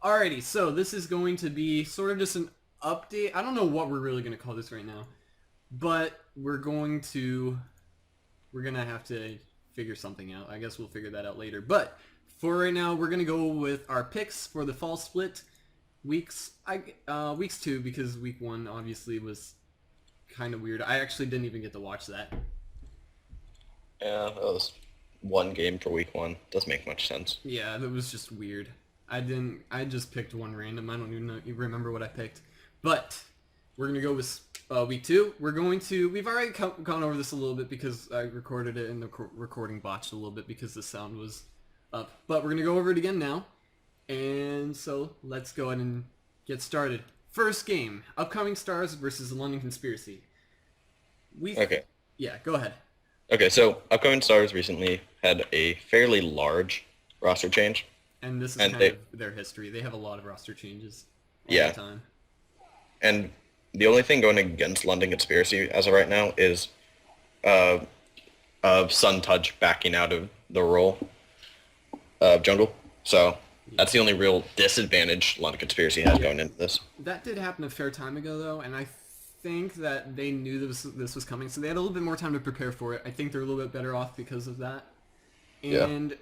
Alrighty, so this is going to be sort of just an update. I don't know what we're really going to call this right now, but we're gonna have to figure something out. I guess we'll figure that out later. But for right now, we're gonna go with our picks for the fall split weeks 2 because week 1 obviously was kind of weird. I actually didn't even get to watch that. Yeah, that was one game for week 1. Doesn't make much sense. Yeah, that was just weird. I just picked one random. I don't even remember what I picked. But we're going to go with week 2. We've already gone over this a little bit because I recorded it and the recording botched a little bit because the sound was up. But we're going to go over it again now. And so let's go ahead and get started. First game, Upcoming Stars versus the London Conspiracy. Okay. Yeah, go ahead. Okay, so Upcoming Stars recently had a fairly large roster change. And this is And kind of their history. They have a lot of roster changes all Yeah. the time. And the only thing going against London Conspiracy as of right now is uh, Sun Touch backing out of the role of Jungle. So that's the only real disadvantage London Conspiracy has going into this. That did happen a fair time ago, though, and I think that they knew this was coming, so they had a little bit more time to prepare for it. I think they're a little bit better off because of that. Yeah. And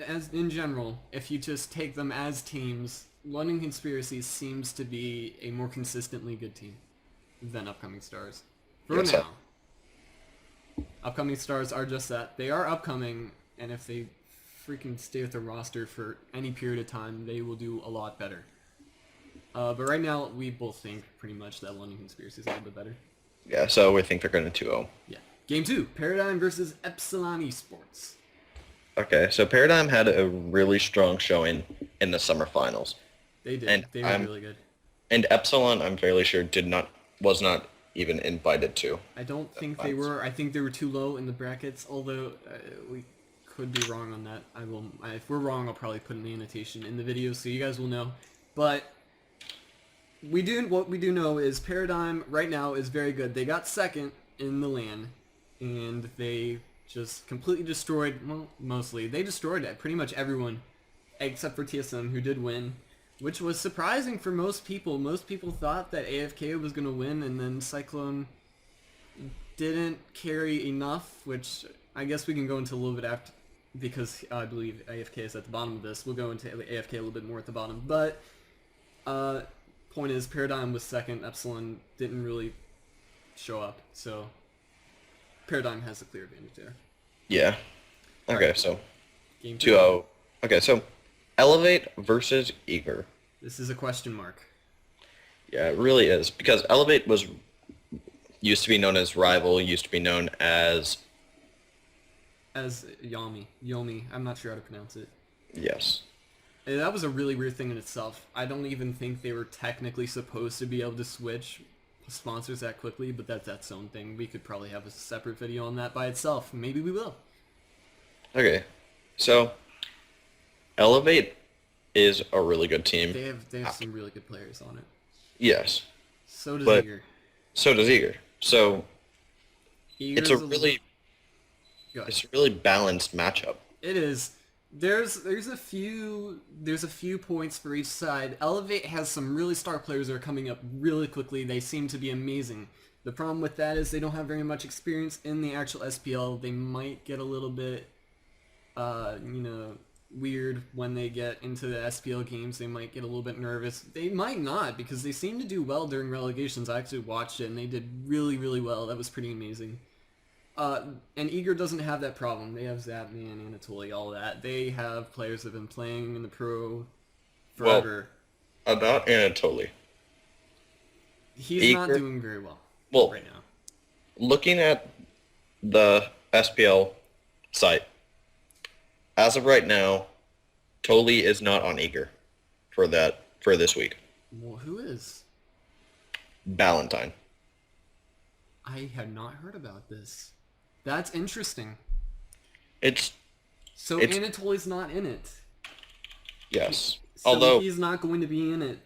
as in general, if you just take them as teams, London Conspiracy seems to be a more consistently good team than Upcoming Stars. For Yes, now. Upcoming Stars are just that. They are upcoming, and if they freaking stay with the roster for any period of time, they will do a lot better. But right now, we both think pretty much that London Conspiracy is a little bit better. Yeah, so we think they're going to 2-0. Yeah. Game 2, Paradigm versus Epsilon Esports. Okay, so Paradigm had a really strong showing in the summer finals. They did. And They were really good. And Epsilon, I'm fairly sure, was not even invited to. I don't think they were. I think they were too low in the brackets, although we could be wrong on that. If we're wrong, I'll probably put in the annotation in the video so you guys will know. But what we do know is Paradigm right now is very good. They got second in the LAN, and they just completely destroyed, well, mostly. They destroyed pretty much everyone except for TSM, who did win, which was surprising for most people. Most people thought that AFK was going to win, and then Cyclone didn't carry enough, which I guess we can go into a little bit after, because I believe AFK is at the bottom of this. We'll go into AFK a little bit more at the bottom. But point is, Paradigm was second. Epsilon didn't really show up, so Paradigm has a clear advantage there. Yeah. Okay, Alright. so Game 2-0. Okay, so Elevate versus Eager. This is a question mark. Yeah, it really is. Because Elevate used to be known as Rival, used to be known as... As Yomi. I'm not sure how to pronounce it. Yes. And that was a really weird thing in itself. I don't even think they were technically supposed to be able to switch sponsors that quickly, but that's its own thing. We could probably have a separate video on that by itself. Maybe we will. Okay, so Elevate is a really good team. They have some really good players on it. Yes. So does But Eager. so does Eager. So Eager's it's a really balanced matchup. It is. There's a few points for each side. Elevate has some really star players that are coming up really quickly. They seem to be amazing. The problem with that is they don't have very much experience in the actual SPL. They might get a little bit, weird when they get into the SPL games. They might get a little bit nervous. They might not, because they seem to do well during relegations. I actually watched it and they did really, really well. That was pretty amazing. And Eager doesn't have that problem. They have Zapman, Anatoly, all that. They have players that have been playing in the pro forever. Well, about Anatoly. He's not doing very well right now. Looking at the SPL site, as of right now, Toli is not on Eager for this week. Well, who is? Valentine. I had not heard about this. That's interesting. So Anatoly's not in it. Yes. So Although he's not going to be in it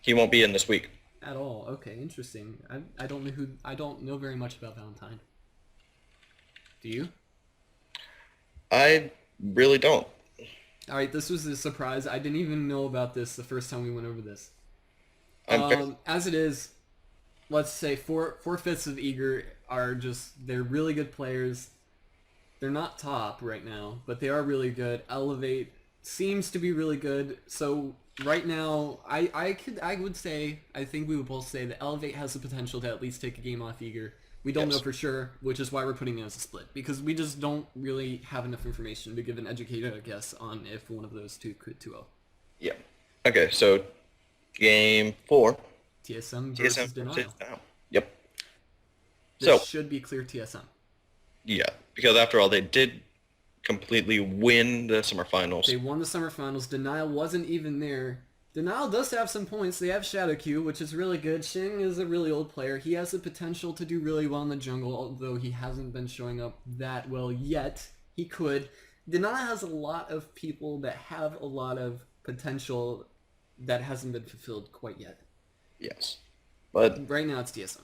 he won't be in this week. at all. Okay, interesting. I don't know very much about Valentine. Do you? I really don't. Alright, this was a surprise. I didn't even know about this the first time we went over this. As it is, let's say four-fifths of Eager are they're really good players. They're not top right now, but they are really good. Elevate seems to be really good. So right now, I think we would both say that Elevate has the potential to at least take a game off Eager. We don't know for sure, which is why we're putting it as a split, because we just don't really have enough information to give an educated guess on if one of those two could 2-0. Yeah. Okay, so game 4. TSM versus Denial. Yep. This should be clear TSM. Yeah, because after all, they did completely win the summer finals. They won the summer finals. Denial wasn't even there. Denial does have some points. They have Shadow Q, which is really good. Xing is a really old player. He has the potential to do really well in the jungle, although he hasn't been showing up that well yet. He could. Denial has a lot of people that have a lot of potential that hasn't been fulfilled quite yet. Yes. But right now it's TSM.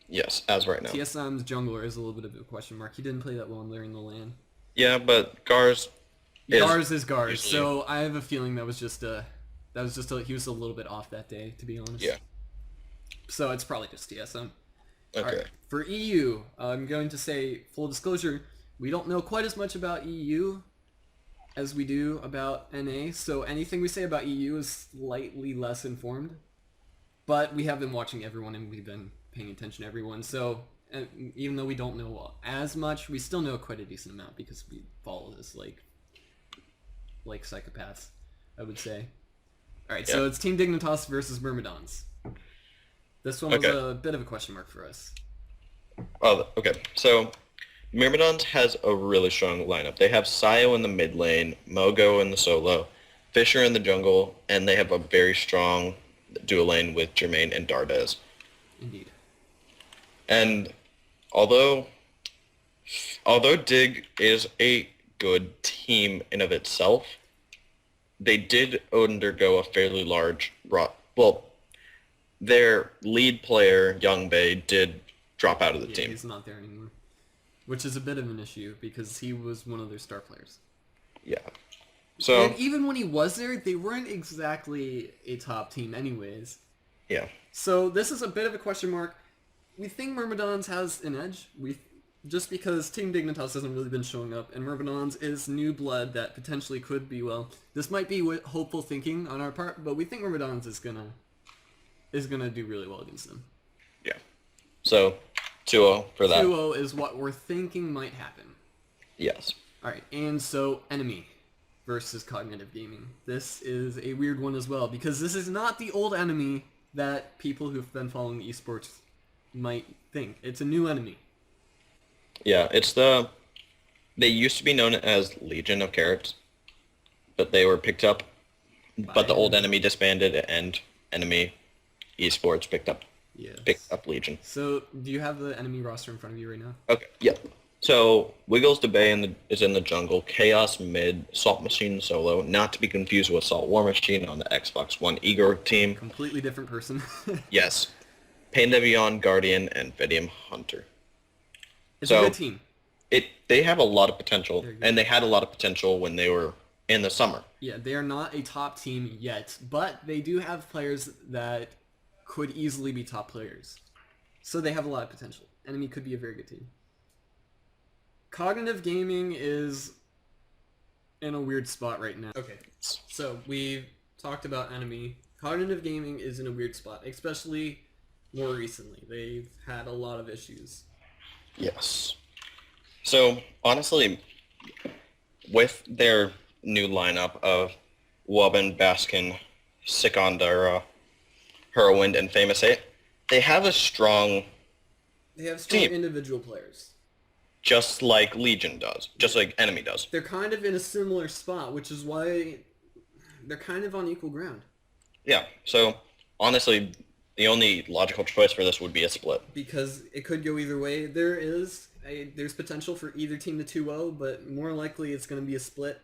Yes, as right now. TSM's jungler is a little bit of a question mark. He didn't play that well during the LAN. Yeah, but Gars is Gars, so I have a feeling he was a little bit off that day, to be honest. Yeah. So it's probably just TSM. Okay. Right. For EU, I'm going to say, full disclosure, we don't know quite as much about EU as we do about NA, so anything we say about EU is slightly less informed. But we have been watching everyone and we've been paying attention to everyone, so even though we don't know as much, we still know quite a decent amount because we follow this like psychopaths, I would say. Alright, so it's Team Dignitas versus Myrmidons. This one was a bit of a question mark for us. Oh, okay. So, Myrmidons has a really strong lineup. They have Sayo in the mid lane, Mogo in the solo, Fisher in the jungle, and they have a very strong dual lane with Jermaine and Dardez. Indeed. And although Dig is a good team in of itself, they did undergo a fairly large their lead player, Young Bae, did drop out of the team. He's not there anymore. Which is a bit of an issue because he was one of their star players. Yeah. So, and even when he was there, they weren't exactly a top team anyways. Yeah. So this is a bit of a question mark. We think Myrmidons has an edge. Just because Team Dignitas hasn't really been showing up, and Myrmidons is new blood that potentially could be this might be hopeful thinking on our part, but we think Myrmidons is gonna do really well against them. Yeah. So 2-0 for that. 2-0 is what we're thinking might happen. Yes. Alright, and so Enemy versus Cognitive Gaming. This is a weird one as well, because this is not the old Enemy that people who've been following esports might think. It's a new enemy. Yeah, they used to be known as Legion of Carrots, but they were picked up, but the old Enemy disbanded, and Enemy Esports picked up Legion. So, do you have the Enemy roster in front of you right now? Okay, yeah. So, Wiggles DeBay is in the jungle, Chaos mid, Salt Machine solo, not to be confused with Salt War Machine on the Xbox One Igor team. Completely different person. Yes. Pain Devion, Guardian, and Vidium Hunter. It's a good team. They have a lot of potential, and they had a lot of potential when they were in the summer. Yeah, they are not a top team yet, but they do have players that could easily be top players. So they have a lot of potential. Enemy could be a very good team. Cognitive Gaming is in a weird spot right now. Okay, so we've talked about Enemy. Cognitive Gaming is in a weird spot, especially more recently. They've had a lot of issues. Yes. So, honestly, with their new lineup of Wubben, Baskin, Sikandara, Whirlwind, and Famous 8, they have strong team. Individual players. Just like Legion does. Just like Enemy does. They're kind of in a similar spot, which is why they're kind of on equal ground. Yeah, so, honestly, the only logical choice for this would be a split. Because it could go either way. There's potential for either team to 2-0, but more likely it's going to be a split.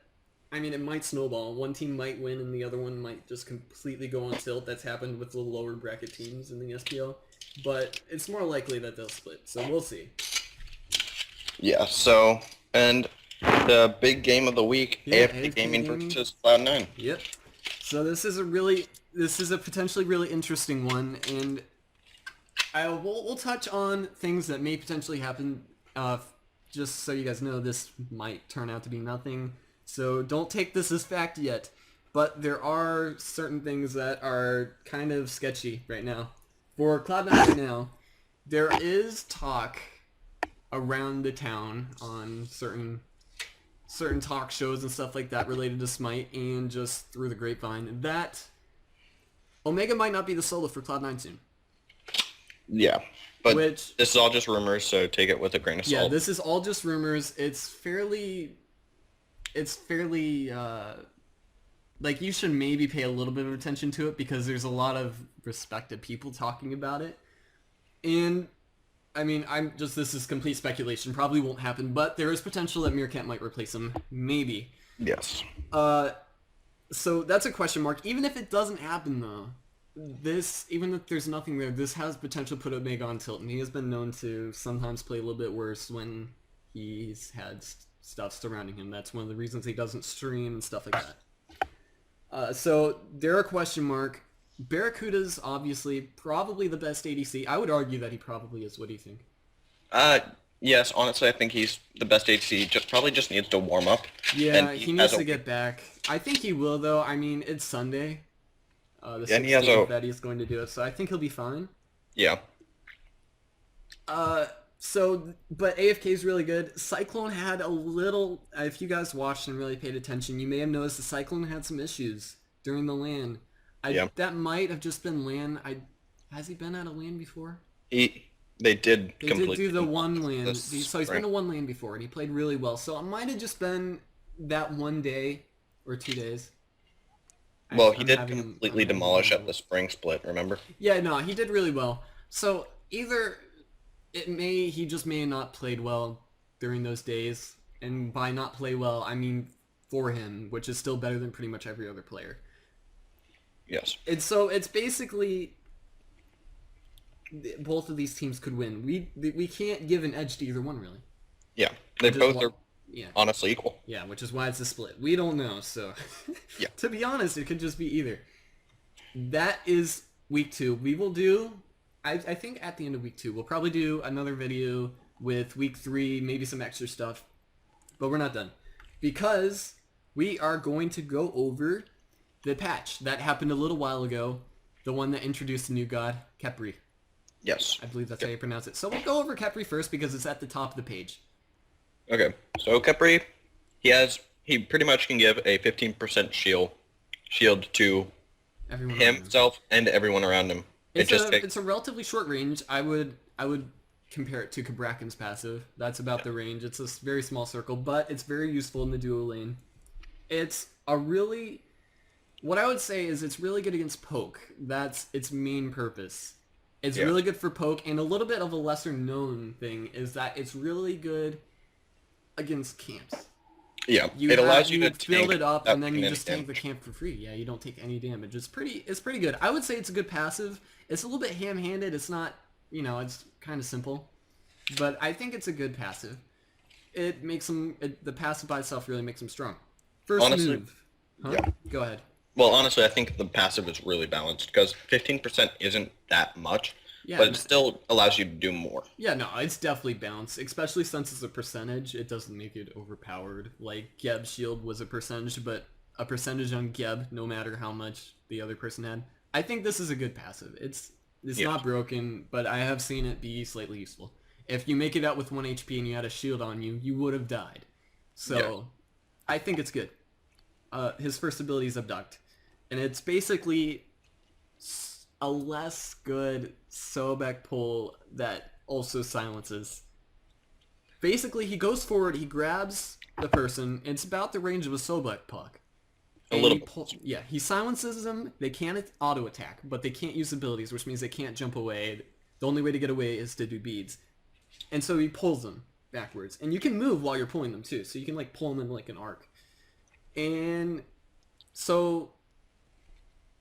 I mean, it might snowball. One team might win and the other one might just completely go on tilt. That's happened with the lower bracket teams in the SPL. But it's more likely that they'll split, so we'll see. Yeah, so, and The big game of the week, Yeah, AFK AFK Gaming Gaming. versus Cloud9. Yep. So this is a potentially really interesting one, and we'll touch on things that may potentially happen. Just so you guys know, this might turn out to be nothing. So don't take this as fact yet. But there are certain things that are kind of sketchy right now. For Cloud9 right now, there is talk around the town on certain talk shows and stuff like that related to Smite and just through the grapevine that Omega might not be the solo for Cloud9 soon. Yeah, but Which, this is all just rumors, so take it with a grain of salt. yeah, this is all just rumors. It's fairly, like, you should maybe pay a little bit of attention to it because there's a lot of respected people talking about it. And, I mean, this is complete speculation. Probably won't happen, but there is potential that Meerkat might replace him. Maybe. Yes. So that's a question mark. Even if it doesn't happen, though, even if there's nothing there, this has potential to put Omega on tilt, and he has been known to sometimes play a little bit worse when he's had stuff surrounding him. That's one of the reasons he doesn't stream and stuff like that. So they're a question mark. Barracuda's obviously probably the best ADC. I would argue that he probably is. What do you think? Yes, honestly, I think he's the best HC. Probably just needs to warm up. Yeah, and he needs to get back. I think he will, though. I mean, it's Sunday. The 16th that he's going to do it, so I think he'll be fine. Yeah. But AFK is really good. Cyclone had a little... If you guys watched and really paid attention, you may have noticed the Cyclone had some issues during the LAN. That might have just been LAN. Has he been at a LAN before? They did do the one LAN. So he's been to one LAN before, and he played really well. So it might have just been that one day or 2 days. Well, he did completely demolish at the spring split, remember? Yeah, no, he did really well. So either he just may not played well during those days, and by not play well, I mean for him, which is still better than pretty much every other player. Yes. And so it's basically both of these teams could win. We can't give an edge to either one, really. Yeah, they both are honestly equal. Yeah, which is why it's a split. We don't know, so yeah. To be honest, it could just be either. That is week 2. We will do, I think at the end of week 2, we'll probably do another video with week 3, maybe some extra stuff, but we're not done. Because we are going to go over the patch that happened a little while ago, the one that introduced the new god, Khepri. Yes. I believe that's how you pronounce it. So we'll go over Khepri first because it's at the top of the page. Okay, so Khepri, he pretty much can give a 15% shield to himself and everyone around him. It's a relatively short range. I would compare it to Kabrakan's passive. That's about the range. It's a very small circle, but it's very useful in the duo lane. What I would say is it's really good against poke. That's its main purpose. It's really good for poke, and a little bit of a lesser known thing is that it's really good against camps. Yeah, it allows you to build it up, and then you just tank the camp for free. Yeah, you don't take any damage. It's pretty good. I would say it's a good passive. It's a little bit ham-handed. It's not, it's kind of simple, but I think it's a good passive. It makes the passive by itself really makes him strong. First move. Huh? Yeah. Go ahead. Well, honestly, I think the passive is really balanced because 15% isn't that much, but it still allows you to do more. Yeah, no, it's definitely balanced, especially since it's a percentage. It doesn't make it overpowered. Like, Geb's shield was a percentage, but a percentage on Geb, no matter how much the other person had. I think this is a good passive. It's not broken, but I have seen it be slightly useful. If you make it out with 1 HP and you had a shield on you, you would have died. So, I think it's good. His first ability is Abduct. And it's basically a less good Sobek pull that also silences. Basically, he goes forward, he grabs the person, it's about the range of a Sobek puck. He silences them, they can't auto-attack, but they can't use abilities, which means they can't jump away. The only way to get away is to do beads. And so he pulls them backwards. And you can move while you're pulling them too, so you can like pull them in like an arc. And so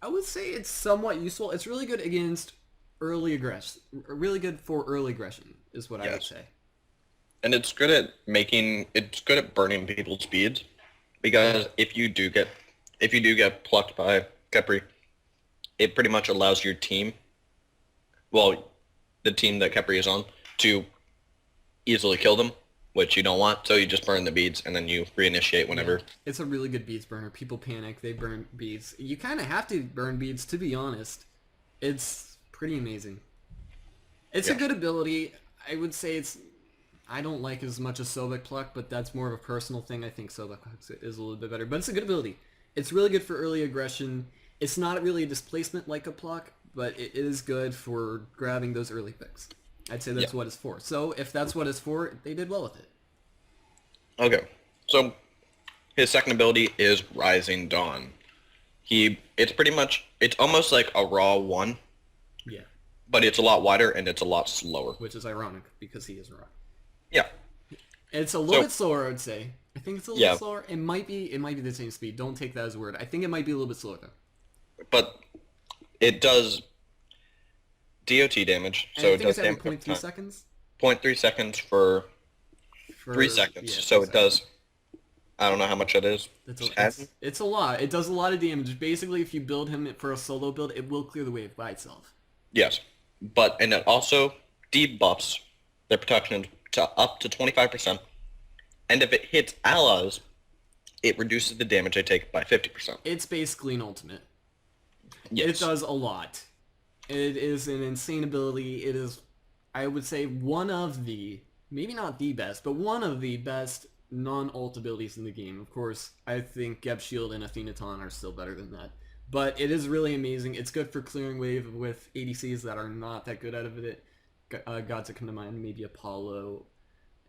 I would say it's somewhat useful. It's really good against early aggression. Really good for early aggression is what I would say. And it's good at burning people's speeds, because if you do get plucked by Khepri, it pretty much allows your team, well, the team that Khepri is on, to easily kill them, which you don't want. So you just burn the beads and then you reinitiate whenever. Yeah. It's a really good beads burner. People panic, they burn beads. You kind of have to burn beads, to be honest. It's pretty amazing. It's a good ability. I would say I don't like as much as Sobek Pluck, but that's more of a personal thing. I think Sobek Pluck is a little bit better, but it's a good ability. It's really good for early aggression. It's not really a displacement like a Pluck, but it is good for grabbing those early picks. I'd say that's what it's for. So if that's what it's for, they did well with it. Okay, so his second ability is Rising Dawn. It's almost like a raw 1. Yeah. But it's a lot wider and it's a lot slower. Which is ironic because he is raw. Yeah. It's a little bit slower, I would say. I think it's a little bit slower. It might be the same speed. Don't take that as a word. I think it might be a little bit slower though. But it does DOT damage, and so I it think does it's every damage. 0.3 seconds. 0.3 seconds for 3 seconds. Yeah, so it does. I don't know how much that is. It's a lot. It does a lot of damage. Basically, if you build him for a solo build, it will clear the wave by itself. Yes, and it also debuffs their protection to up to 25%, and if it hits allies, it reduces the damage they take by 50%. It's basically an ultimate. Yes. It does a lot. It is an insane ability. It is, I would say, one of the, maybe not the best, but one of the best non-ult abilities in the game. Of course, I think Geb Shield and Athenaton are still better than that. But it is really amazing. It's good for clearing wave with ADCs that are not that good out of it. Gods that come to mind, maybe Apollo,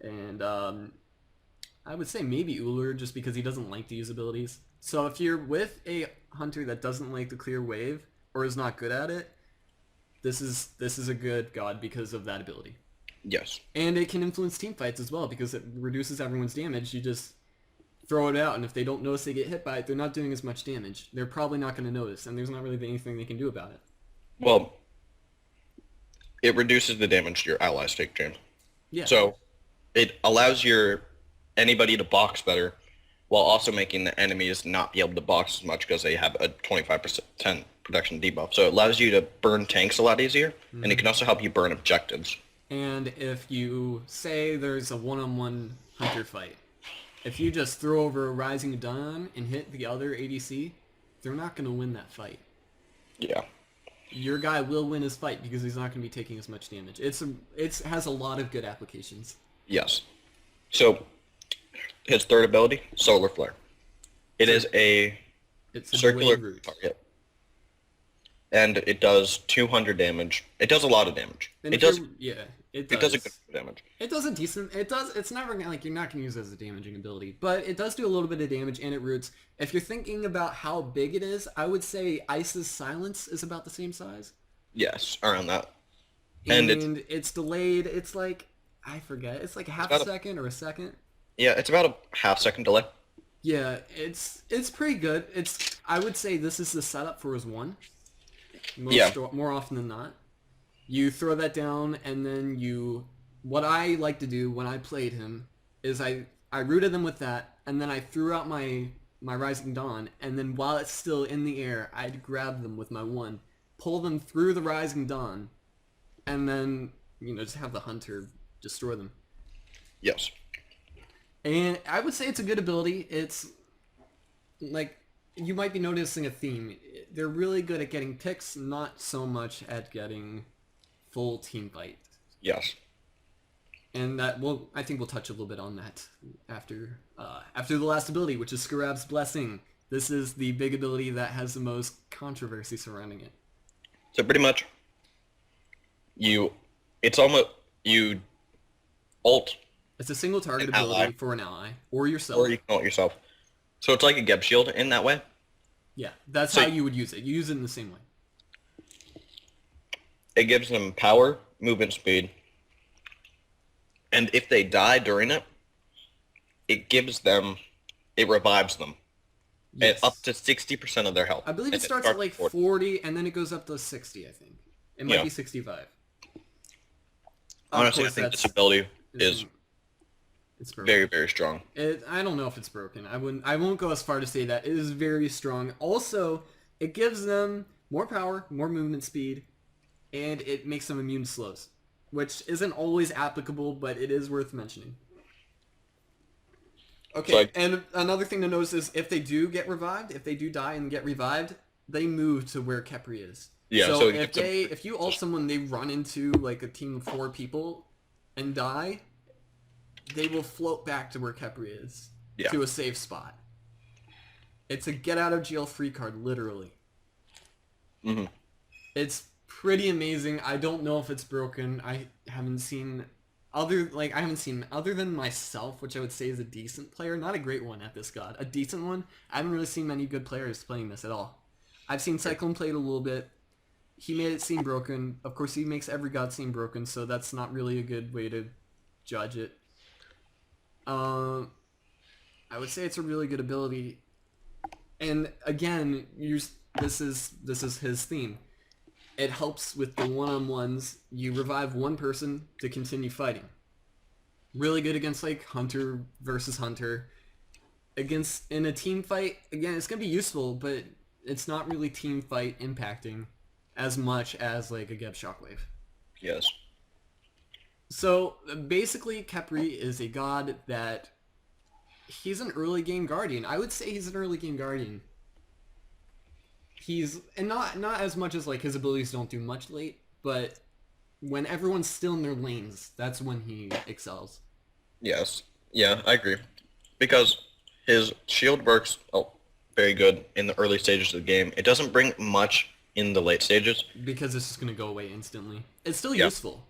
and I would say maybe Ullr, just because he doesn't like to use abilities. So if you're with a hunter that doesn't like to clear wave, or is not good at it, this is a good god because of that ability. Yes. And it can influence team fights as well, because it reduces everyone's damage. You just throw it out, and if they don't notice they get hit by it, they're not doing as much damage. They're probably not going to notice, and there's not really anything they can do about it. Well, it reduces the damage your allies take, James. Yeah. So it allows anybody to box better, while also making the enemies not be able to box as much because they have a 25% protection debuff. So it allows you to burn tanks a lot easier, and it can also help you burn objectives. And if you say there's a one-on-one hunter fight, if you just throw over a Rising Dawn and hit the other ADC, they're not going to win that fight. Yeah. Your guy will win his fight because he's not going to be taking as much damage. It has a lot of good applications. Yes. So his third ability, Solar Flare. It's a circular target. And it does 200 damage. It does a lot of damage. It does. It does a good damage. It does a decent. It's never like you're not gonna use it as a damaging ability, but it does do a little bit of damage, and it roots. If you're thinking about how big it is, I would say Ice's Silence is about the same size. Yes, around that. And it's delayed. It's like, I forget. It's like half a second or a second. Yeah, it's about a half-second delay. Yeah, it's pretty good. I would say this is the setup for his one. More often than not. You throw that down, and then what I like to do when I played him is I rooted them with that, and then I threw out my Rising Dawn, and then while it's still in the air, I'd grab them with my one, pull them through the Rising Dawn, and then, just have the hunter destroy them. Yes. And I would say it's a good ability. It's, like, you might be noticing a theme. They're really good at getting picks, not so much at getting full team fight. Yes. And I think we'll touch a little bit on that after the last ability, which is Scarab's Blessing. This is the big ability that has the most controversy surrounding it. So pretty much, you ult. It's a single target ability for an ally or yourself. Or you can ult yourself. So it's like a Geb Shield in that way. Yeah, that's how you would use it. You use it in the same way. It gives them power, movement speed, and if they die during it, it revives them. Yes. At up to 60% of their health. I believe it starts at like 40, and then it goes up to 60, I think. It might be 65. Honestly, I think this ability is It's broken. Very, very strong. I don't know if it's broken. I won't go as far to say that. It is very strong. Also, it gives them more power, more movement speed, and it makes them immune to slows, which isn't always applicable, but it is worth mentioning. Okay, and another thing to notice is if they do get revived, if they do die and get revived, they move to where Khepri is. Yeah, so if you ult someone, they run into like a team of 4 people and die, they will float back to where Khepri is, to a safe spot. It's a get out of jail free card, literally. Mm-hmm. It's pretty amazing. I don't know if it's broken. I haven't seen other than myself, which I would say is a decent player, not a great one at this god, a decent one. I haven't really seen many good players playing this at all. I've seen Cyclone play it a little bit. He made it seem broken. Of course, he makes every god seem broken, so that's not really a good way to judge it. I would say it's a really good ability. And again, this is his theme. It helps with the one-on-ones. You revive one person to continue fighting. Really good against like Hunter versus Hunter. In a team fight, again, it's gonna be useful, but it's not really team fight impacting as much as like a Geb Shockwave. Yes. So basically, Khepri is a god that he's an early game guardian. I would say he's an early game guardian. And not as much as like his abilities don't do much late, but when everyone's still in their lanes, that's when he excels. Yes. Yeah, I agree. Because his shield works very good in the early stages of the game. It doesn't bring much in the late stages. Because it's just going to go away instantly. It's still useful.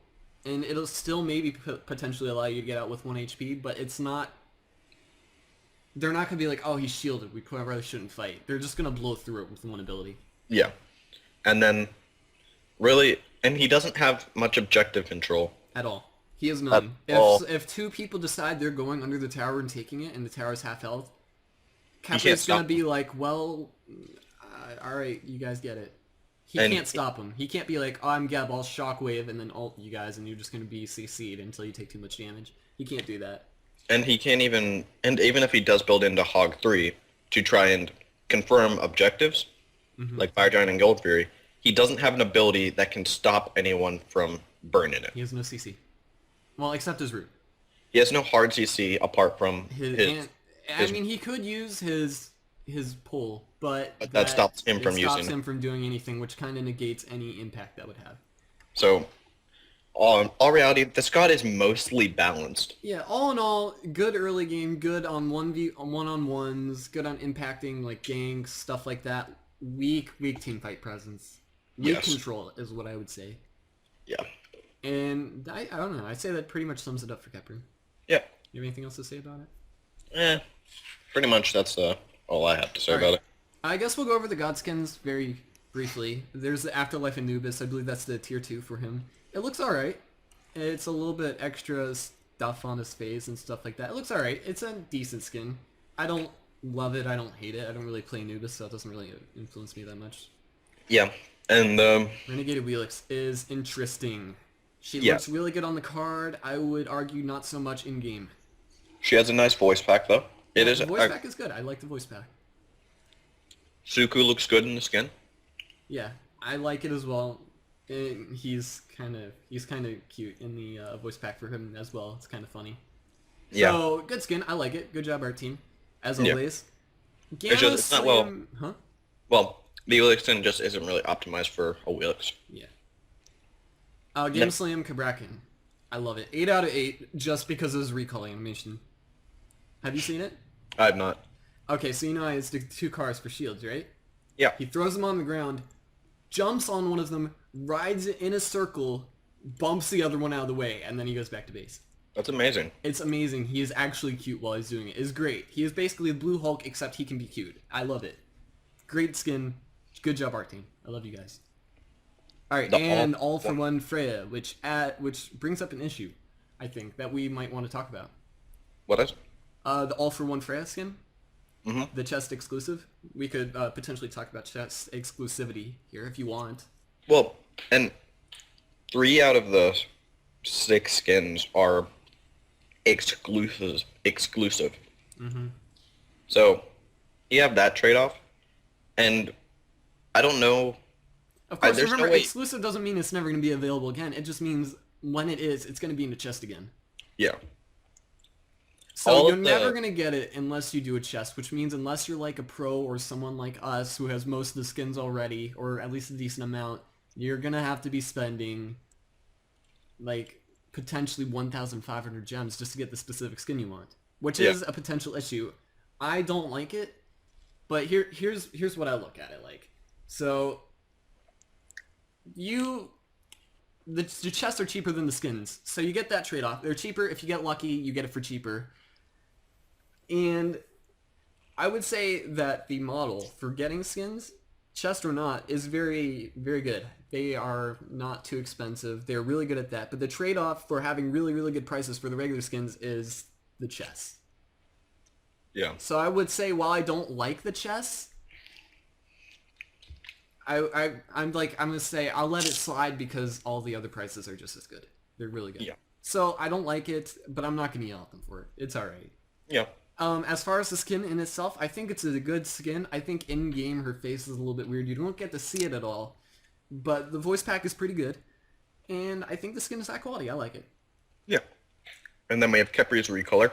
And it'll still maybe potentially allow you to get out with 1 HP, but it's not... They're not going to be like, oh, he's shielded, we probably shouldn't fight. They're just going to blow through it with one ability. Yeah. And then, really... And he doesn't have much objective control. At all. He has none. If 2 people decide they're going under the tower and taking it, and the tower's half health, Khepri going to be like, well, alright, you guys get it. He can't stop him. He can't be like, oh, I'm Geb, I'll shockwave and then ult you guys, and you're just going to be CC'd until you take too much damage. He can't do that. And he can't even... And even if he does build into Hog 3 to try and confirm objectives, like Fire Giant and Gold Fury, he doesn't have an ability that can stop anyone from burning it. He has no CC. Well, except his root. He has no hard CC apart from I mean, he could use his pull, but that stops him from using. Stops him from doing anything, which kind of negates any impact that would have. So, all reality, this god is mostly balanced. Yeah, all in all, good early game, good on one-on-ones, good on impacting like ganks, stuff like that. Weak team fight presence. Weak control is what I would say. Yeah. And I don't know. I'd say that pretty much sums it up for Khepri. Yeah. You have anything else to say about it? Pretty much that's all I have to say about it. I guess we'll go over the god skins very briefly. There's the Afterlife Anubis. I believe that's the tier 2 for him. It looks alright. It's a little bit extra stuff on his face and stuff like that. It looks alright. It's a decent skin. I don't love it. I don't hate it. I don't really play Anubis, so it doesn't really influence me that much. Yeah. And Renegade Wheelix is interesting. She looks really good on the card. I would argue not so much in-game. She has a nice voice pack, though. The voice pack is good. I like the voice pack. Suku looks good in the skin. Yeah, I like it as well. And he's kind of cute in the voice pack for him as well. It's kind of funny. Yeah. So, good skin. I like it. Good job, art team. As always. It's not Well, the Wheelix skin just isn't really optimized for a Wheelix. Yeah. Game Slam Kabrakan. I love it. 8 out of 8 just because of his recall animation. Have you seen it? I have not. Okay, so you know I has 2 cars for shields, right? Yeah. He throws them on the ground, jumps on one of them, rides it in a circle, bumps the other one out of the way, and then he goes back to base. That's amazing. It's amazing. He is actually cute while he's doing it. It's great. He is basically a Blue Hulk, except he can be cute. I love it. Great skin. Good job, art team. I love you guys. Alright, and All for One Freya, which brings up an issue, I think, that we might want to talk about. What is? The All for One Freya skin. Mm-hmm. The chest exclusive. We could potentially talk about chest exclusivity here if you want. Well, and 3 out of the 6 skins are exclusive. Mm-hmm. So you have that trade-off, and I don't know. Of course, There's no remember, way. exclusive doesn't mean it's never going to be available again. It just means when it is, it's going to be in the chest again. Yeah. So All you're of never the going to get it unless you do a chest, which means unless you're like a pro or someone like us who has most of the skins already, or at least a decent amount, you're going to have to be spending like potentially 1,500 gems just to get the specific skin you want, which is a potential issue. I don't like it, but here's what I look at it like. So the chests are cheaper than the skins, so you get that trade-off. They're cheaper. If you get lucky, you get it for cheaper. And I would say that the model for getting skins, chest or not, is very, very good. They are not too expensive. They're really good at that. But the trade-off for having really, really good prices for the regular skins is the chests. Yeah. So I would say while I don't like the chests, I'm gonna say I'll let it slide because all the other prices are just as good. They're really good. Yeah. So I don't like it, but I'm not gonna yell at them for it. It's alright. Yeah. As far as the skin in itself, I think it's a good skin. I think in-game her face is a little bit weird. You don't get to see it at all. But the voice pack is pretty good. And I think the skin is high quality. I like it. Yeah. And then we have Khepri's recolor.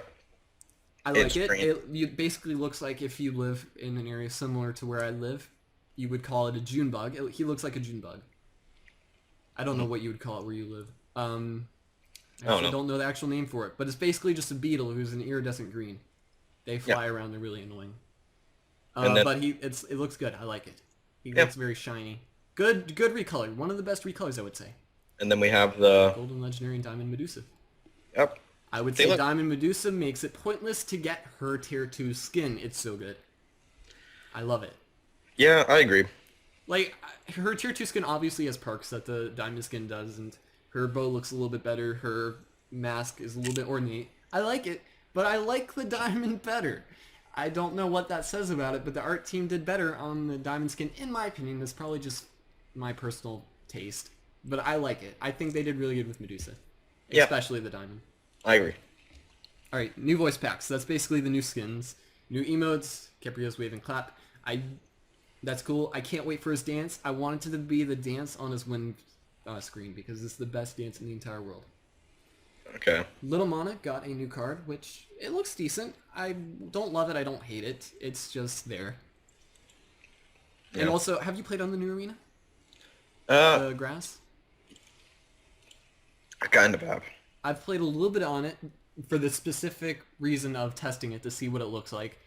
I like It's it. green. It basically looks like if you live in an area similar to where I live, you would call it a June bug. He looks like a June bug. I don't know what you would call it where you live. I actually don't know the actual name for it. But it's basically just a beetle who's an iridescent green. They fly around. They're really annoying. But it looks good. I like it. He looks very shiny. Good recolor. One of the best recolors, I would say. And then we have the Golden Legendary and Diamond Medusa. Yep. I would say Diamond Medusa makes it pointless to get her tier 2 skin. It's so good. I love it. Yeah, I agree. Like, her tier 2 skin obviously has perks that the Diamond skin does, and her bow looks a little bit better. Her mask is a little bit ornate. I like it, but I like the Diamond better. I don't know what that says about it, but the art team did better on the Diamond skin, in my opinion. That's probably just my personal taste. But I like it. I think they did really good with Medusa. Especially the Diamond. I agree. Alright, new voice packs. That's basically the new skins. New emotes. Khepri's wave and clap. That's cool. I can't wait for his dance. I want it to be the dance on his win screen because it's the best dance in the entire world. Okay. Little Mana got a new card, which it looks decent. I don't love it. I don't hate it. It's just there. Yeah. And also, have you played on the new arena? The grass? I kind of have. I've played a little bit on it for the specific reason of testing it to see what it looks like.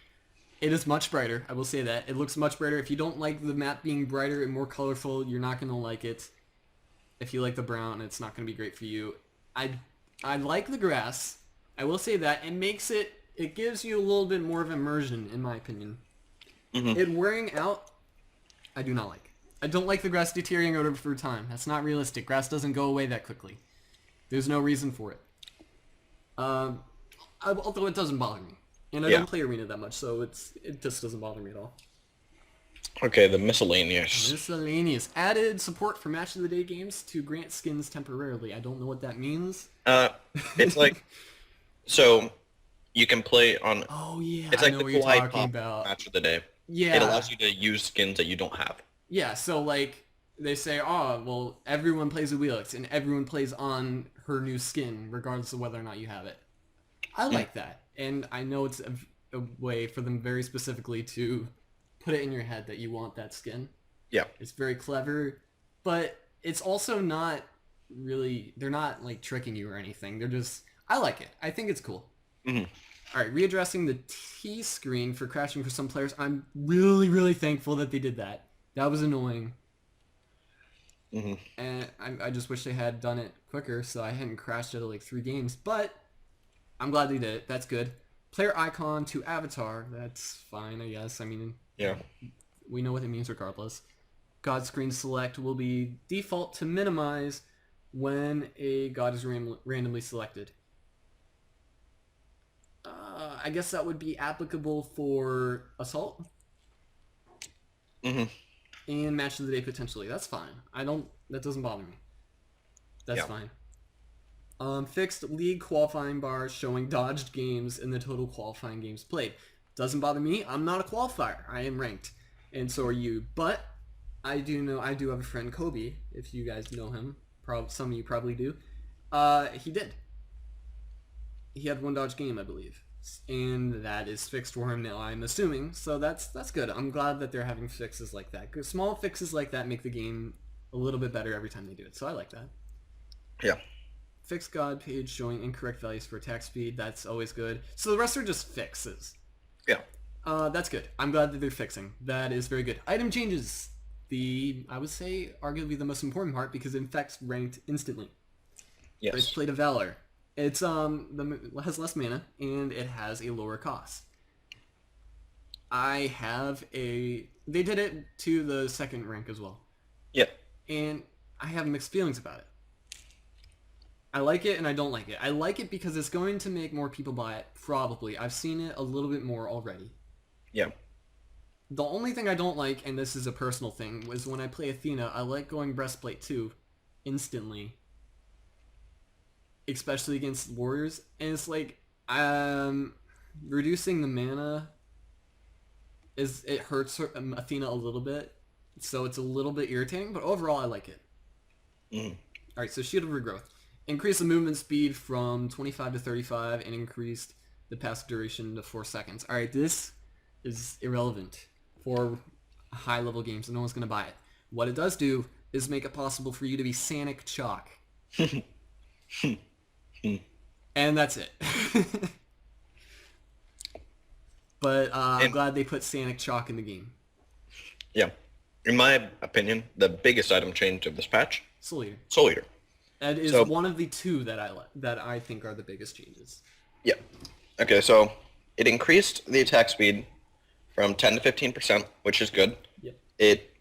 It is much brighter, I will say that. It looks much brighter. If you don't like the map being brighter and more colorful, you're not going to like it. If you like the brown, it's not going to be great for you. I like the grass. I will say that. It gives you a little bit more of immersion, in my opinion. It wearing out, I do not like. I don't like the grass deteriorating over time. That's not realistic. Grass doesn't go away that quickly. There's no reason for it. Although it doesn't bother me. And I don't play Arena that much, so it just doesn't bother me at all. Okay, the miscellaneous. Miscellaneous. Added support for Match of the Day games to grant skins temporarily. I don't know what that means. It's like, so you can play on... Oh, yeah, it's like I know the what you're cool talking about. Match of the Day. Yeah. It allows you to use skins that you don't have. Yeah, so like, they say, oh, well, everyone plays with Wheelix, and everyone plays on her new skin, regardless of whether or not you have it. I like that. And I know it's a way for them very specifically to put it in your head that you want that skin. Yeah. It's very clever, but it's also not really, they're not like tricking you or anything. They're just, I like it. I think it's cool. Alright, readdressing the T screen for crashing for some players. I'm really, really thankful that they did that. That was annoying. And I just wish they had done it quicker so I hadn't crashed out of like 3 games. But I'm glad they did it. That's good. Player icon to avatar. That's fine, I guess. I mean, yeah, we know what it means regardless. God screen select will be default to minimize when a god is randomly selected. I guess that would be applicable for Assault. And Match of the Day potentially. That's fine. That doesn't bother me. That's fine. Fixed league qualifying bar showing dodged games in the total qualifying games played. Doesn't bother me. I'm not a qualifier. I am ranked, and so are you. But I do have a friend, Kobe. If you guys know him, some of you probably do. He did. He had one dodge game, I believe, and that is fixed for him now, I'm assuming. So that's good. I'm glad that they're having fixes like that. 'Cause small fixes like that make the game a little bit better every time they do it. So I like that. Yeah. Fixed God page showing incorrect values for attack speed. That's always good. So the rest are just fixes. Yeah. That's good. I'm glad that they're fixing. That is very good. Item changes. I would say, arguably the most important part because it affects ranked instantly. Yes. Breastplate of Valor. It's has less mana and it has a lower cost. They did it to the second rank as well. Yeah. And I have mixed feelings about it. I like it and I don't like it. I like it because it's going to make more people buy it, probably. I've seen it a little bit more already. Yeah. The only thing I don't like, and this is a personal thing, was when I play Athena, I like going Breastplate 2 instantly. Especially against warriors. And it's like, reducing the mana, it hurts Athena a little bit. So it's a little bit irritating, but overall I like it. Mm. Alright, so Shield of Regrowth. Increased the movement speed from 25 to 35 and increased the passive duration to 4 seconds. Alright, this is irrelevant for high-level games, and no one's going to buy it. What it does do is make it possible for you to be Sanic Chalk. And that's it. But I'm glad they put Sanic Chalk in the game. Yeah. In my opinion, the biggest item change of this patch, Soul Eater. Soul Eater. That is one of the two that I think are the biggest changes. Yeah. Okay, so it increased the attack speed from 10 to 15%, which is good. Yep. It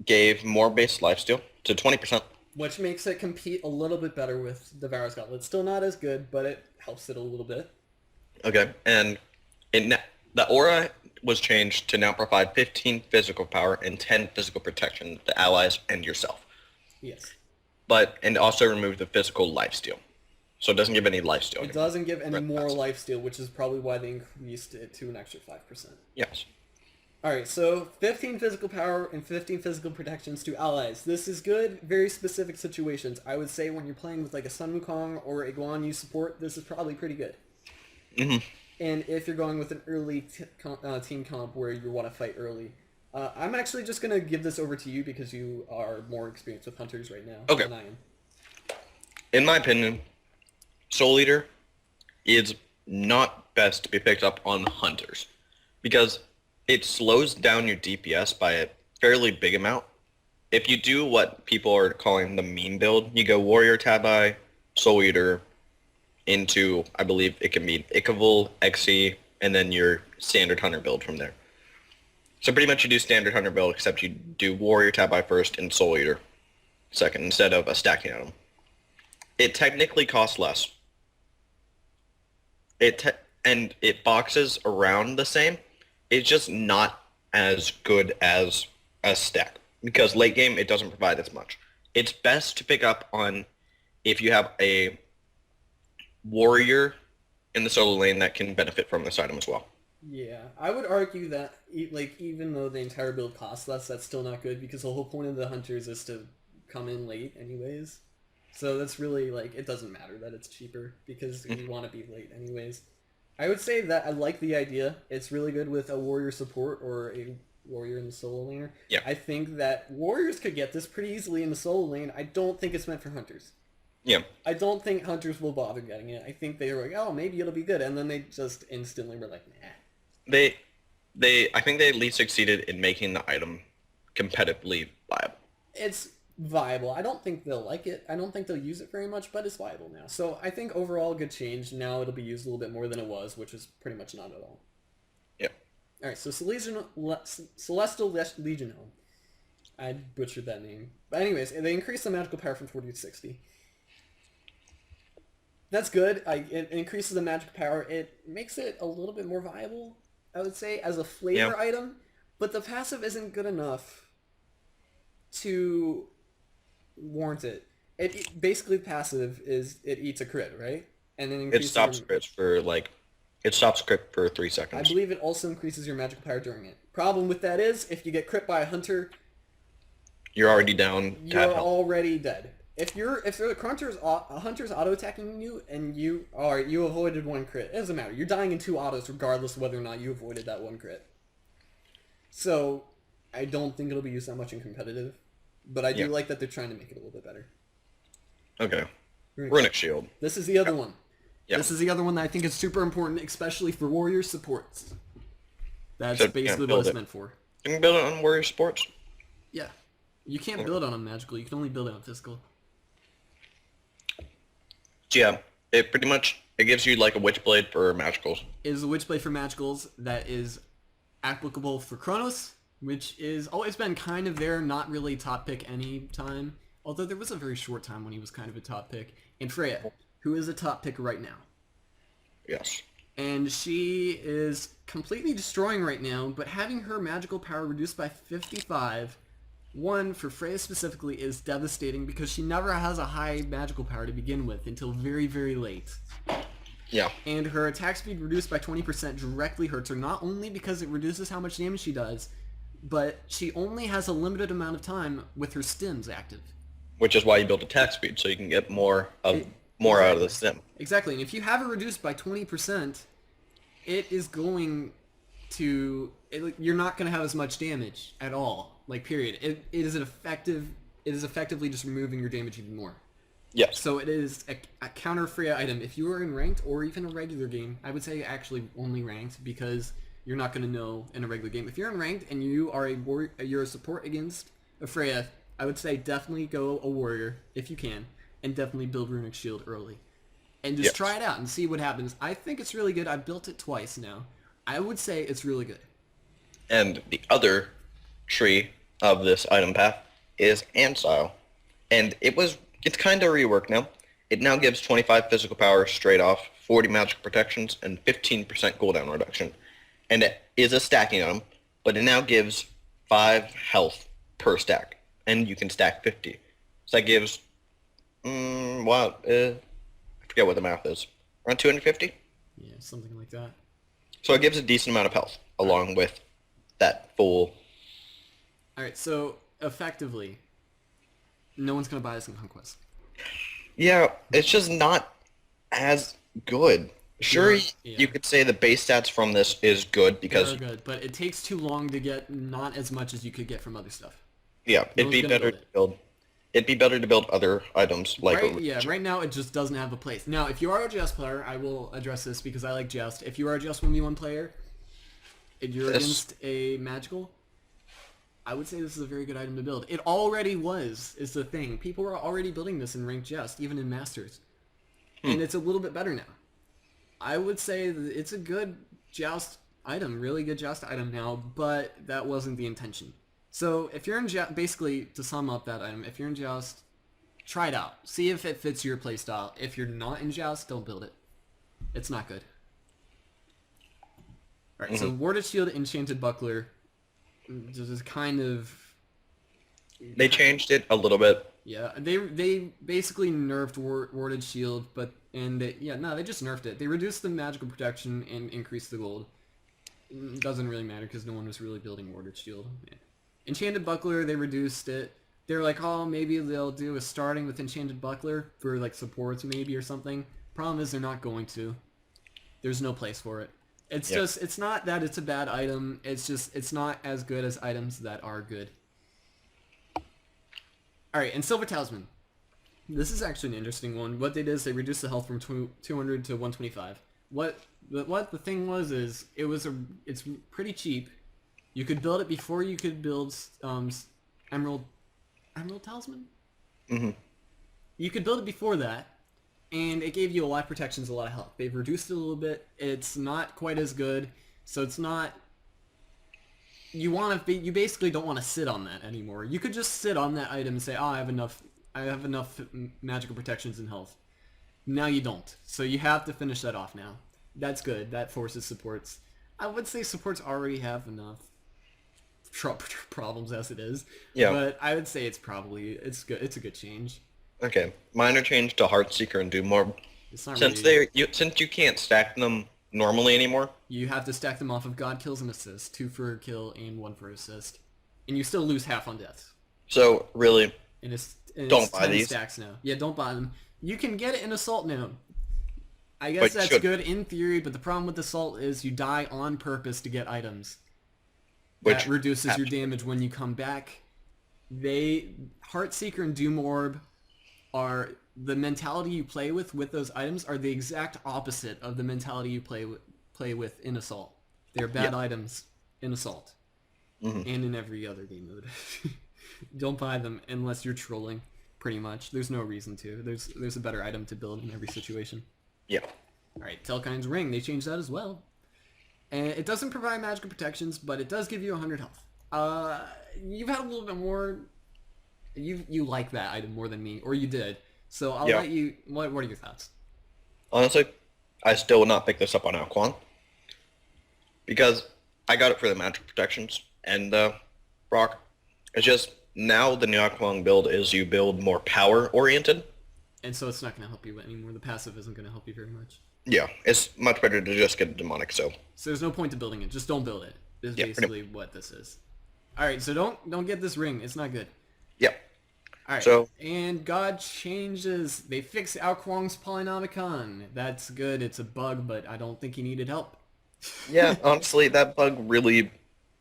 gave more base lifesteal to 20%. Which makes it compete a little bit better with Devour's Gauntlet. It's still not as good, but it helps it a little bit. Okay, and the aura was changed to now provide 15 physical power and 10 physical protection to allies and yourself. Yes. And also removed the physical lifesteal. So it doesn't give any lifesteal anymore. It doesn't give any more lifesteal, which is probably why they increased it to an extra 5%. Yes. Alright, so 15 physical power and 15 physical protections to allies. This is good, very specific situations. I would say when you're playing with like a Sun Wukong or a Guan Yu support, this is probably pretty good. Mm-hmm. And if you're going with an early team comp where you want to fight early, I'm actually just going to give this over to you because you are more experienced with hunters right now than I am. In my opinion, Soul Eater is not best to be picked up on hunters because it slows down your DPS by a fairly big amount. If you do what people are calling the meme build, you go Warrior Tabi, Soul Eater, into, I believe it can be Ikavul, Xe, and then your standard hunter build from there. So pretty much you do standard hunter build, except you do Warrior Tabi first and Soul Eater second, instead of a stacking item. It technically costs less. And it boxes around the same. It's just not as good as a stack. Because late game, it doesn't provide as much. It's best to pick up on if you have a warrior in the solo lane that can benefit from this item as well. Yeah, I would argue that even though the entire build costs less, that's still not good because the whole point of the hunters is to come in late anyways. So that's really it doesn't matter that it's cheaper because you want to be late anyways. I would say that I like the idea. It's really good with a warrior support or a warrior in the solo laner. Yeah. I think that warriors could get this pretty easily in the solo lane. I don't think it's meant for hunters. Yeah. I don't think hunters will bother getting it. I think they were like, oh, maybe it'll be good, and then they just instantly were like, nah. I think they at least succeeded in making the item competitively viable. It's viable. I don't think they'll like it. I don't think they'll use it very much, but it's viable now. So I think overall good change. Now it'll be used a little bit more than it was, which is pretty much not at all. Yeah. Alright, so Celestial Legion Helm. I butchered that name. But anyways, they increased the magical power from 40 to 60. That's good. It increases the magic power. It makes it a little bit more viable, I would say, as a flavor item. But the passive isn't good enough to warrant it. Basically passive is it eats a crit, right? And then It increases stops your, crits for it stops crit for 3 I seconds. believe it also increases your magical power during it. Problem with that is if you get crit by a hunter, You're already down to half you're health. already dead. If the hunter's auto attacking you and you avoided one crit, it doesn't matter. You're dying in 2 autos regardless of whether or not you avoided that one crit. So I don't think it'll be used that much in competitive, but I do Yeah. like that they're trying to make it a little bit better. Okay. Raonic Shield. This is the other one. Yeah. This is the other one that I think is super important, especially for warrior supports. That's So, basically what build it's it. meant for. Can you build it on warrior sports? Yeah. You can't build it on magical, you can only build it on physical. Yeah. It pretty much it gives you like a witchblade for magicals. It is a Witchblade for magicals that is applicable for Chronos, which is always been kind of there, not really top pick any time. Although there was a very short time when he was kind of a top pick. And Freya, who is a top pick right now. Yes. And she is completely destroying right now, but having her magical power reduced by 55, one, for Freya specifically, is devastating because she never has a high magical power to begin with until very, very late. Yeah. And her attack speed reduced by 20% directly hurts her, not only because it reduces how much damage she does, but she only has a limited amount of time with her stims active. Which is why you build attack speed, so you can get more out of the stim. Exactly, and if you have it reduced by 20%, it is going to... you're not going to have as much damage at all, like, period. It is effectively just removing your damage even more. Yes. So it is a counter Freya item. If you are in ranked or even a regular game, I would say actually only ranked because you're not going to know in a regular game. If you're in ranked and you are you're a support against a Freya, I would say definitely go a warrior if you can, and definitely build Raonic Shield early. And just try it out and see what happens. I think it's really good. I've built it twice now. I would say it's really good. And the other tree of this item path is Ansile. And it's kind of reworked now. It now gives 25 physical power straight off, 40 magic protections, and 15% cooldown reduction. And it is a stacking item, but it now gives 5 health per stack. And you can stack 50. So that gives, I forget what the math is. Around 250? Yeah, something like that. So it gives a decent amount of health, along with that full... Alright, so effectively, no one's going to buy this in Conquest. Yeah, it's just not as good. Sure, Yeah. you could say the base stats from this is good because... They're good, but it takes too long to get not as much as you could get from other stuff. Yeah, No it'd be one's gonna better build to build... It'd be better to build other items like... Right now it just doesn't have a place. Now, if you are a Jest player, I will address this because I like Jest. If you are a Jest 1v1 player, and you're against a magical, I would say this is a very good item to build. It already is the thing. People are already building this in ranked Jest, even in Masters. And it's a little bit better now. I would say that it's a good Joust item, really good Joust item now, but that wasn't the intention. So if you're in Joust, basically to sum up that item, if you're in Joust, try it out. See if it fits your playstyle. If you're not in Joust, don't build it. It's not good. Alright, so Warded Shield, Enchanted Buckler, this is kind of... They changed it a little bit. Yeah, they basically nerfed Warded Shield, they just nerfed it. They reduced the magical protection and increased the gold. It doesn't really matter because no one was really building Warded Shield. Yeah. Enchanted Buckler, they reduced it. They're like, oh, maybe they'll do a starting with Enchanted Buckler for like supports maybe or something. Problem is they're not going to. There's no place for it. It's just, it's not that it's a bad item. It's just, it's not as good as items that are good. Alright, and Silver Talisman. This is actually an interesting one. What they did is they reduced the health from 200 to 125. What the thing was is, it's pretty cheap. You could build it before you could build Emerald Talisman? Mm-hmm. You could build it before that, and it gave you a lot of protections, a lot of health. They've reduced it a little bit. It's not quite as good, so it's not... You basically don't want to sit on that anymore. You could just sit on that item and say, oh, I have enough magical protections and health. Now you don't. So you have to finish that off now. That's good. That forces supports. I would say supports already have enough problems as it is. Yeah. But I would say it's good. It's a good change. Okay, minor change to Heartseeker and Doom Orb. It's not Since really... since you can't stack them normally anymore. You have to stack them off of God kills and assists, 2 for a kill and 1 for assist, and you still lose half on deaths. So really, And it's don't buy 10 these. stacks now. Yeah, don't buy them. You can get it in Assault now. I But guess you that's should. good in theory, but the problem with Assault is you die on purpose to get items. Which That reduces your actually- damage when you come back. Heartseeker and Doom Orb are the mentality you play with those items are the exact opposite of the mentality you play with in Assault. They're bad items in Assault. And in every other game mode. Don't buy them unless you're trolling, pretty much. There's no reason to. There's a better item to build in every situation. Yeah. Alright, Telkine's Ring, they changed that as well. And it doesn't provide magical protections, but it does give you 100 health. You've had a little bit more... You like that item more than me, or you did. So I'll let you... What are your thoughts? Honestly, I still would not pick this up on Alquan. Because I got it for the magic protections and Brock. It's just, now the new Alquan build is you build more power-oriented. And so it's not going to help you anymore. The passive isn't going to help you very much. Yeah, it's much better to just get a demonic so. So there's no point to building it. Just don't build it. Is Yeah, basically what this is. Alright, so don't get this ring. It's not good. Yeah. Alright, So- and God changes. They fix Alquang's Polynomicon. That's good. It's a bug, but I don't think he needed help. Yeah, honestly, that bug really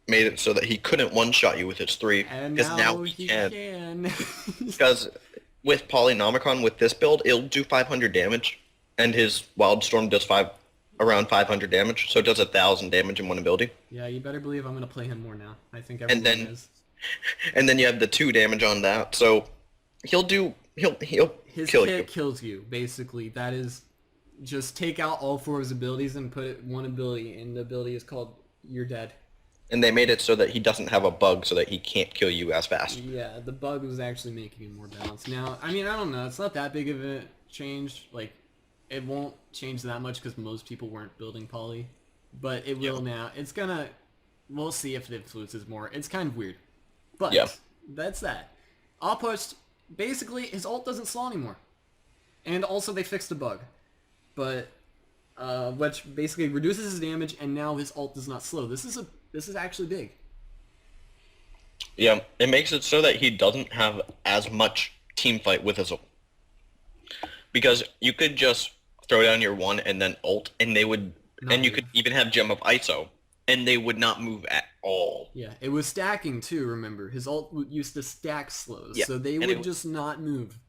made it so that he couldn't one-shot you with his 3. And Because now now he he can. can. Because with Polynomicon, with this build, it'll do 500 damage. And his Wildstorm does around 500 damage. So it does 1,000 damage in one ability. Yeah, you better believe I'm going to play him more now. I think And everyone then- is. And then you have the 2 damage on that. So he'll His kill kit you. kills you, basically. That is... Just take out all 4 of his abilities and put one ability, and the ability is called You're Dead. And they made it so that he doesn't have a bug so that he can't kill you as fast. Yeah, the bug was actually making it more balanced. Now, I mean, I don't know. It's not that big of a change. Like, it won't change that much because most people weren't building poly. But it will now. It's gonna... We'll see if it influences more. It's kind of weird. But, that's that. Outpost, basically, his ult doesn't slow anymore. And also, they fixed the bug. But, which basically reduces his damage, and now his ult does not slow. This is actually big. Yeah, it makes it so that he doesn't have as much team fight with his ult. Because you could just throw down your 1 and then ult, and they would... and you could even have Gem of ISO, and they would not move at all. Yeah, it was stacking too, remember. His ult used to stack slows, Yeah, so they and would just not move.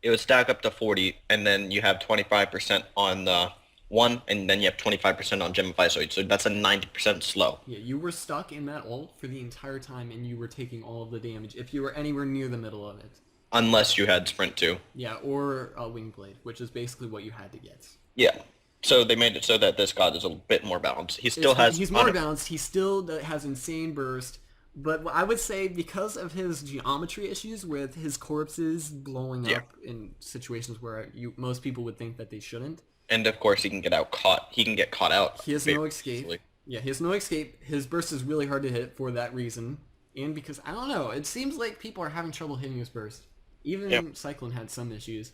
It would stack up to 40, and then you have 25% on the 1, and then you have 25% on Gem of ISO, so that's a 90% slow. Yeah, you were stuck in that ult for the entire time, and you were taking all of the damage if you were anywhere near the middle of it. Unless you had Sprint 2. Yeah, or a Wing Blade, which is basically what you had to get. Yeah. So they made it so that this god is a bit more balanced. He still has... He's more balanced. He still has insane burst. But I would say because of his geometry issues with his corpses blowing up in situations where most people would think that they shouldn't. And of course he can get caught out. He has no escape. Easily. Yeah, he has no escape. His burst is really hard to hit for that reason. And because, I don't know, it seems like people are having trouble hitting his burst. Even Cyclone had some issues.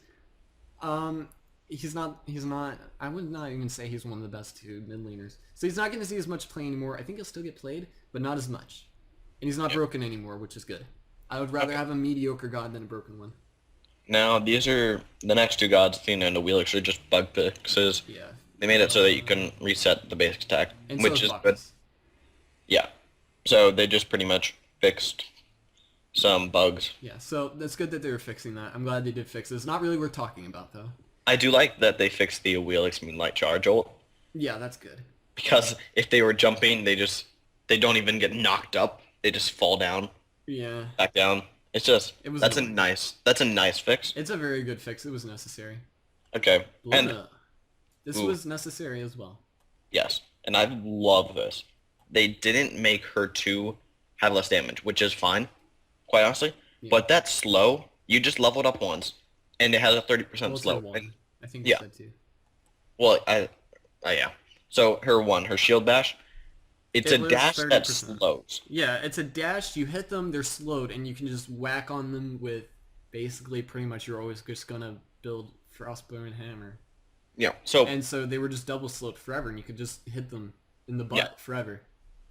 He's not, I would not even say he's one of the best 2 mid laners. So he's not going to see as much play anymore. I think he'll still get played, but not as much. And he's not broken anymore, which is good. I would rather have a mediocre god than a broken one. Now, these are the next 2 gods, Athena and the Wheelix, are just bug fixes. Yeah. They made it so that you can reset the basic attack, And which so is Bacchus. good. Yeah. So they just pretty much fixed some bugs. Yeah, so that's good that they were fixing that. I'm glad they did fix it. It's not really worth talking about, though. I do like that they fixed the Wheelix Moonlight Charge ult, Yeah, that's good. because if they were jumping, they don't even get knocked up. They just fall down, Yeah. back down. It's just, that's a annoying. nice fix. It's a very good fix. It was necessary. Okay. And Luna. This was necessary as well. yes, and I love this. They didn't make her 2 have less damage, which is fine, quite honestly. Yeah. But that's slow. You just leveled up once, and it has a 30% Well, it's slow. her one. And, I think you yeah. said 2. well, yeah. So her shield bash, it's It a was dash that 30%. slows. Yeah, it's a dash. You hit them, they're slowed, and you can just whack on them with basically pretty much you're always just gonna build Frostbone Hammer. Yeah. So And so they were just double sloped forever, and you could just hit them in the butt forever.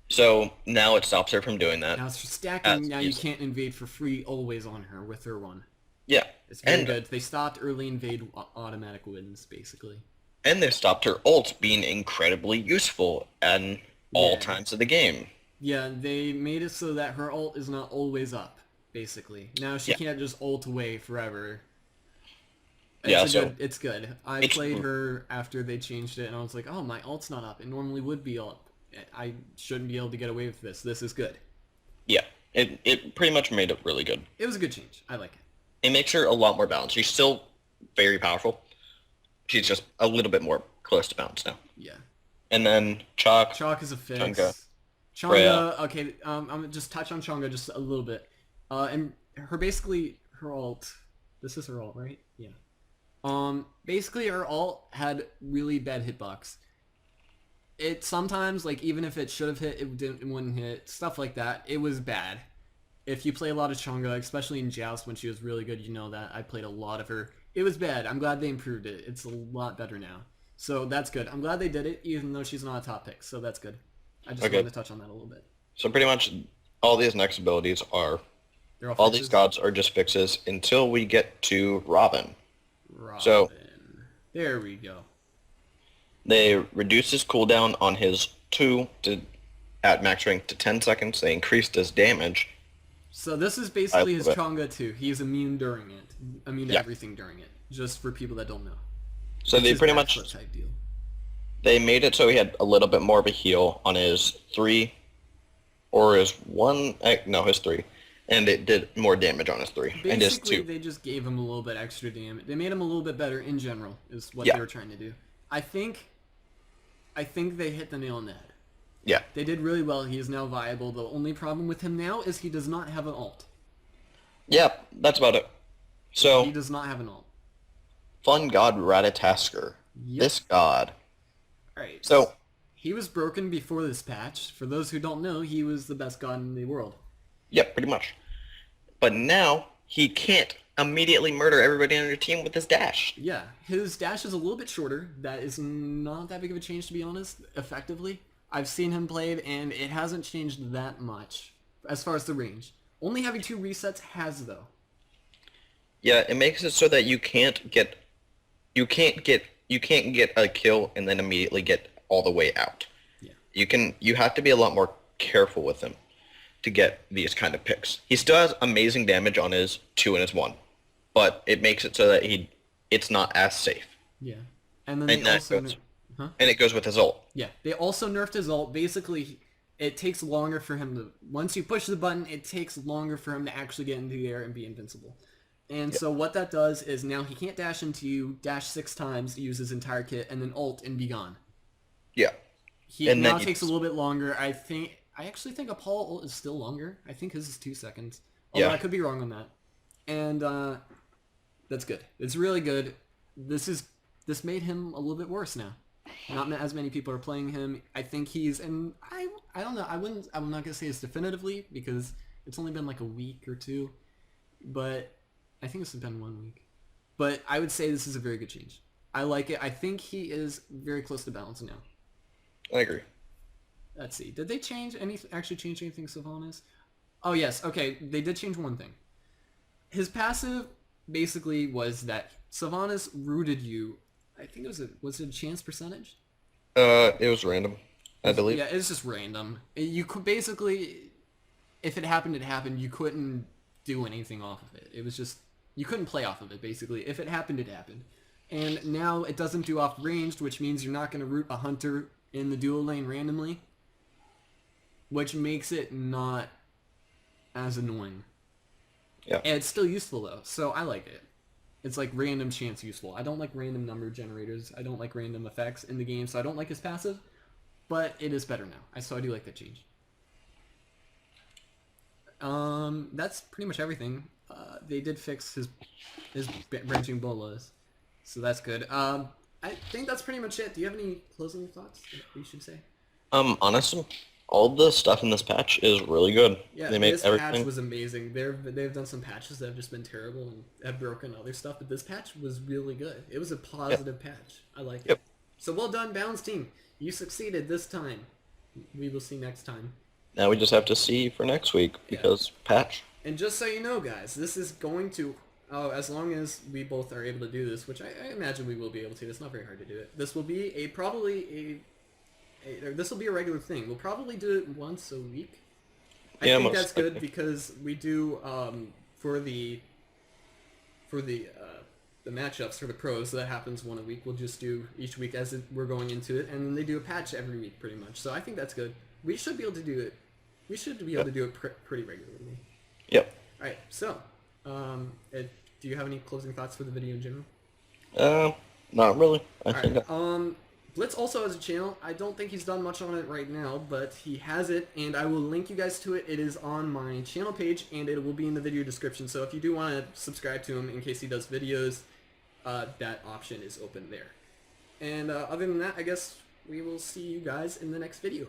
so now it stops her from doing that. Now it's just stacking. As Now you easily. can't invade for free always on her with her one. Yeah. It's very And good. They stopped early invade automatic wins, basically. and they stopped her ult being incredibly useful at all Yeah. times of the game. Yeah, they made it so that her ult is not always up, basically. Now she Yeah. can't just ult away forever. It's Yeah, a so good, it's good. I it's- played her after they changed it, and I was like, oh, my ult's not up. It normally would be up. I shouldn't be able to get away with this. This is good. Yeah. It pretty much made it really good. It was a good change. I like it. It makes her a lot more balanced. She's still very powerful. She's just a little bit more close to balance now. Yeah. And then Chalk. Chalk is a fix. Chonga. Chonga, Freya. okay, I'm gonna just touch on Chonga just a little bit. And her ult, this is her ult, right? Yeah. Basically her ult had really bad hitbox. It sometimes, like, even if it should have hit, it wouldn't hit. Stuff like that. It was bad. If you play a lot of Chonga, especially in Joust when she was really good, you know that. I played a lot of her. It was bad. I'm glad they improved it. It's a lot better now. So that's good. I'm glad they did it, even though she's not a top pick. So that's good. I just Okay. wanted to touch on that a little bit. So pretty much all these next abilities are They're all fixes. these gods are just fixes until we get to Robin. Robin. So- There we go. They reduced his cooldown on his 2 at max rank to 10 seconds. They increased his damage. So this is basically his love it. Chonga too. He's immune during it. Immune to Yeah. everything during it. Just for people that don't know. So It's they his pretty backflip much type deal. they made it so he had a little bit more of a heal on his 3 or his 1, no, his 3. And it did more damage on his 3 and his Basically, 2. they just gave him a little bit extra damage. They made him a little bit better in general, is what Yeah. they were trying to do. I think they hit the nail on the head. Yeah. They did really well. He is now viable. The only problem with him now is he does not have an ult. Yeah, that's about it. He So, does not have an ult. fun god Ratatasker. Yep. This god. Alright. So, He was broken before this patch. For those who don't know, he was the best god in the world. yeah, pretty much. But now, he can't immediately murder everybody on your team with his dash. Yeah, his dash is a little bit shorter. That is not that big of a change, to be honest, effectively. I've seen him played, and it hasn't changed that much as far as the range. Only having 2 resets has, though. Yeah, it makes it so that you can't get a kill and then immediately get all the way out. Yeah. You have to be a lot more careful with him to get these kind of picks. He still has amazing damage on his 2 and his 1, but it makes it so that it's not as safe. Yeah. And then And they that also... goes, and it goes with his ult. Yeah, they also nerfed his ult. Basically, it takes longer for him to... Once you push the button, it takes longer for him to actually get into the air and be invincible. And so what that does is now he can't dash into you, dash 6 times, use his entire kit, and then ult and be gone. Yeah. He And then now you takes a just- little bit longer. I actually think a Paul ult is still longer. I think his is 2 seconds. Although Yeah. I could be wrong on that. And that's good. It's really good. This made him a little bit worse now. Not as many people are playing him. I think he's, and I don't know. I'm not gonna say it's definitively because it's only been like a week or 2, but I think it's been 1 week. But I would say this is a very good change. I like it. I think he is very close to balance now. I agree. Let's see. Did they actually change anything Sylvanas? Oh yes, okay. They did change one thing. His passive basically was that Sylvanas rooted you. I think was it a chance percentage? It was random, I believe. Yeah, it's just random. You could basically, if it happened, it happened. You couldn't do anything off of it. It was just, you couldn't play off of it, basically. If it happened, it happened. And now it doesn't do off ranged, which means you're not going to root a hunter in the duo lane randomly, which makes it not as annoying. Yeah. And it's still useful, though, so I like it. It's like random chance useful. I don't like random number generators. I don't like random effects in the game, so I don't like his passive, but it is better now. So I do like that change. That's pretty much everything. They did fix his branching bolas, so that's good. I think that's pretty much it. Do you have any closing thoughts that you should say? Honestly, All the stuff in this patch is really good. Yeah, They make this everything. patch was amazing. They've done some patches that have just been terrible and have broken other stuff, but this patch was really good. It was a positive patch. I like it. Yep. So well done, Balance Team. You succeeded this time. We will see next time. Now we just have to see for next week because patch. And just so you know, guys, this is going to, as long as we both are able to do this, which I imagine we will be able to. It's not very hard to do it. This will be this will be a regular thing. We'll probably do it once a week. I think that's good because we do for the matchups for the pros. So that happens one a week. We'll just do each week as we're going into it, and then they do a patch every week pretty much. So I think that's good. We should be able to do it. We should be able to do it pretty regularly. Yep. All right. So, do you have any closing thoughts for the video in general? Not really. I All think. right. Blitz also has a channel. I don't think he's done much on it right now, but he has it, and I will link you guys to it. It is on my channel page, and it will be in the video description. So if you do want to subscribe to him in case he does videos, that option is open there. And other than that, I guess we will see you guys in the next video.